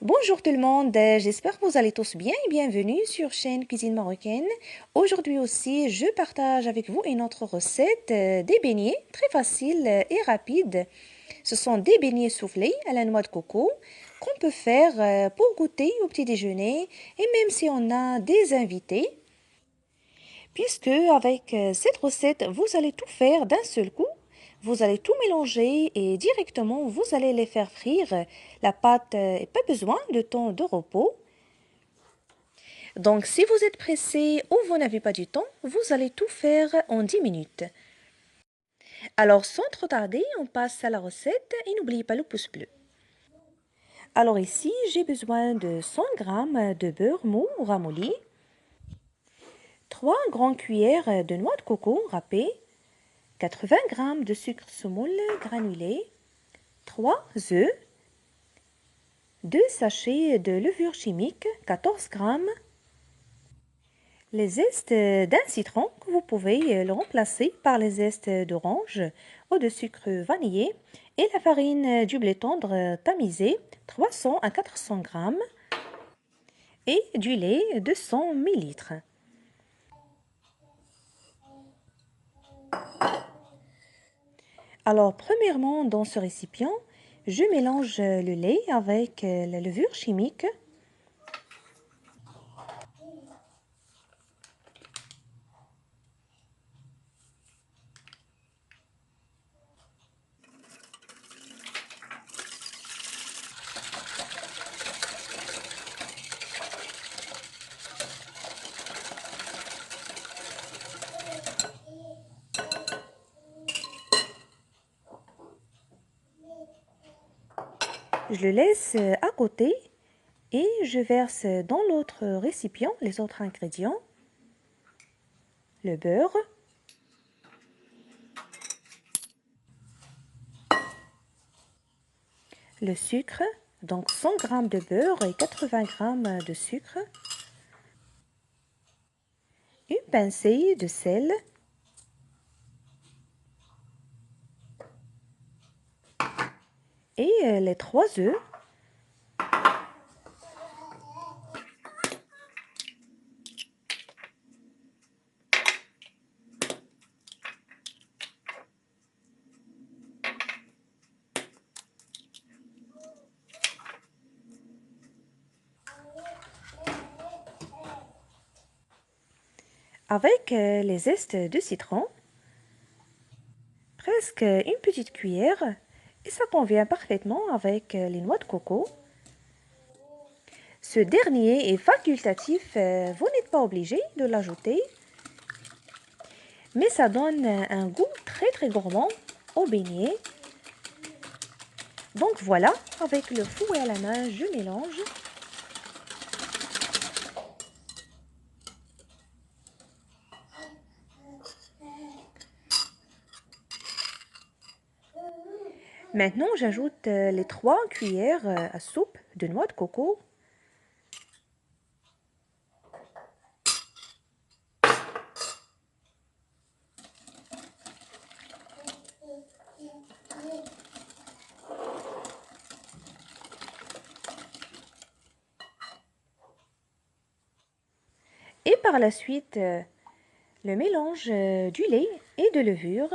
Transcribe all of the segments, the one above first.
Bonjour tout le monde, j'espère que vous allez tous bien et bienvenue sur chaîne Cuisine Marocaine. Aujourd'hui aussi, je partage avec vous une autre recette des beignets très faciles et rapides. Ce sont des beignets soufflés à la noix de coco qu'on peut faire pour goûter au petit déjeuner et même si on a des invités, puisque avec cette recette, vous allez tout faire d'un seul coup. Vous allez tout mélanger et directement vous allez les faire frire. La pâte n'a pas besoin de temps de repos. Donc si vous êtes pressé ou vous n'avez pas du temps, vous allez tout faire en 10 minutes. Alors sans trop tarder, on passe à la recette et n'oubliez pas le pouce bleu. Alors ici, j'ai besoin de 100 g de beurre mou ramolli, 3 grandes cuillères de noix de coco râpée, 80 g de sucre semoule granulé, 3 œufs, 2 sachets de levure chimique, 14 g, les zestes d'un citron que vous pouvez le remplacer par les zestes d'orange ou de sucre vanillé et la farine du blé tendre tamisé 300 à 400 g et du lait 200 ml. Alors premièrement dans ce récipient, je mélange le lait avec la levure chimique. Je le laisse à côté et je verse dans l'autre récipient les autres ingrédients. Le beurre, le sucre, donc 100 g de beurre et 80 g de sucre, une pincée de sel, et les 3 œufs. Avec les zestes de citron, presque une petite cuillère, et ça convient parfaitement avec les noix de coco. Ce dernier est facultatif, vous n'êtes pas obligé de l'ajouter, mais ça donne un goût très gourmand au beignet. Donc voilà, avec le fouet à la main, je mélange. Maintenant, j'ajoute les 3 cuillères à soupe de noix de coco. Et par la suite, le mélange du lait et de levure.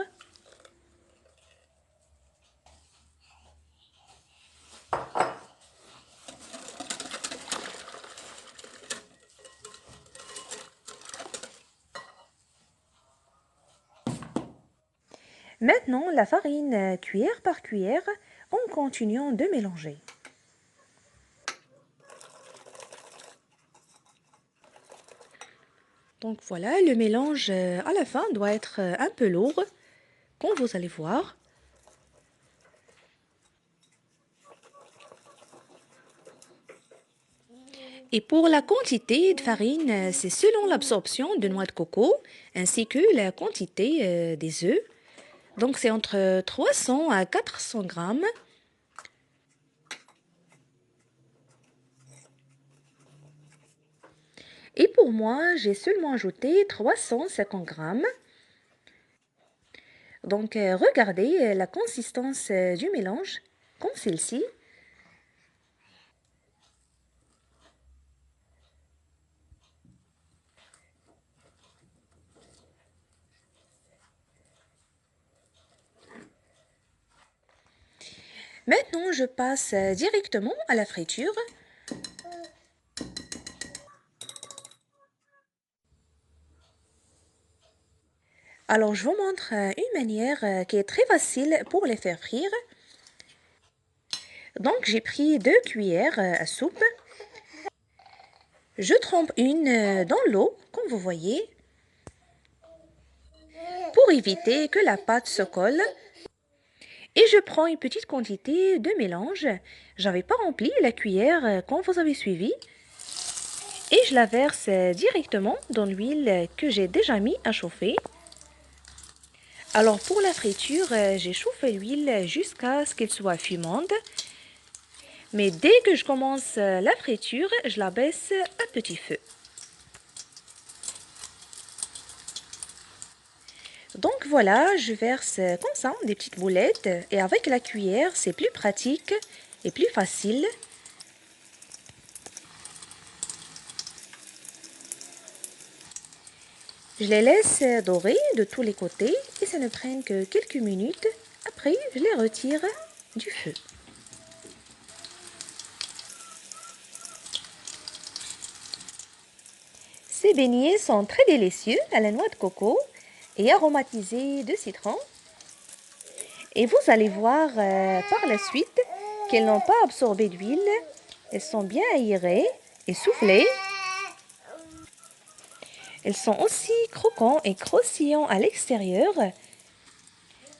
Maintenant, la farine cuillère par cuillère en continuant de mélanger. Donc voilà, le mélange à la fin doit être un peu lourd, comme vous allez voir. Et pour la quantité de farine, c'est selon l'absorption de noix de coco ainsi que la quantité des œufs. Donc c'est entre 300 à 400 grammes. Et pour moi, j'ai seulement ajouté 350 grammes. Donc regardez la consistance du mélange, comme celle-ci. Maintenant, je passe directement à la friture. Alors, je vous montre une manière qui est très facile pour les faire frire. Donc, j'ai pris 2 cuillères à soupe. Je trempe une dans l'eau, comme vous voyez, pour éviter que la pâte se colle. Et je prends une petite quantité de mélange. J'avais pas rempli la cuillère quand vous avez suivi. Et je la verse directement dans l'huile que j'ai déjà mis à chauffer. Alors pour la friture, j'ai chauffé l'huile jusqu'à ce qu'elle soit fumante. Mais dès que je commence la friture, je la baisse à petit feu. Donc voilà, je verse comme ça des petites boulettes et avec la cuillère, c'est plus pratique et plus facile. Je les laisse dorer de tous les côtés et ça ne prend que quelques minutes. Après, je les retire du feu. Ces beignets sont très délicieux à la noix de coco et aromatisés de citron. Et vous allez voir par la suite qu'elles n'ont pas absorbé d'huile. Elles sont bien aérées et soufflées. Elles sont aussi croquants et croustillants à l'extérieur,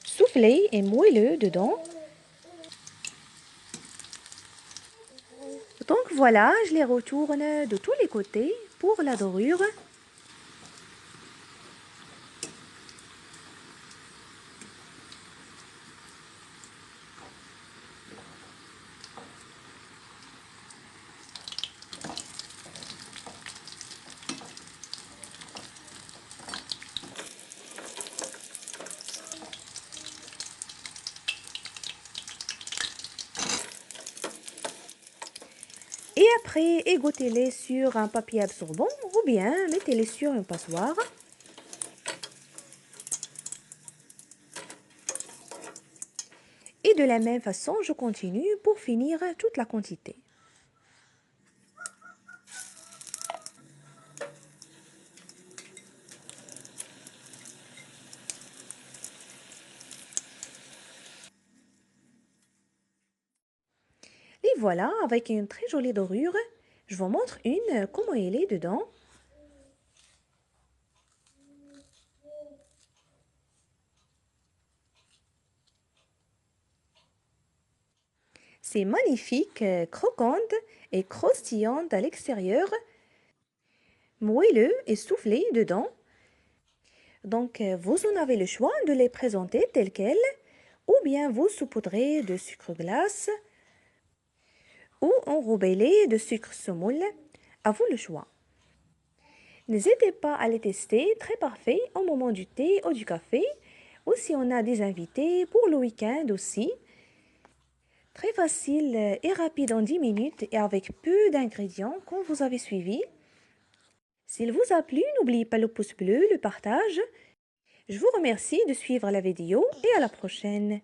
soufflés et moelleux dedans. Donc voilà, je les retourne de tous les côtés pour la dorure. Et après, égouttez-les sur un papier absorbant ou bien mettez-les sur une passoire. Et de la même façon, je continue pour finir toute la quantité. Et voilà, avec une très jolie dorure, je vous montre une, comment elle est dedans. C'est magnifique, croquante et croustillante à l'extérieur, moelleux et soufflé dedans. Donc, vous en avez le choix de les présenter telles quelles, ou bien vous saupoudrez de sucre glace, ou enrobez-les de sucre semoule. À vous le choix. N'hésitez pas à les tester, très parfait au moment du thé ou du café, ou si on a des invités pour le week-end aussi. Très facile et rapide en 10 minutes et avec peu d'ingrédients comme vous avez suivi. S'il vous a plu, n'oubliez pas le pouce bleu, le partage. Je vous remercie de suivre la vidéo et à la prochaine.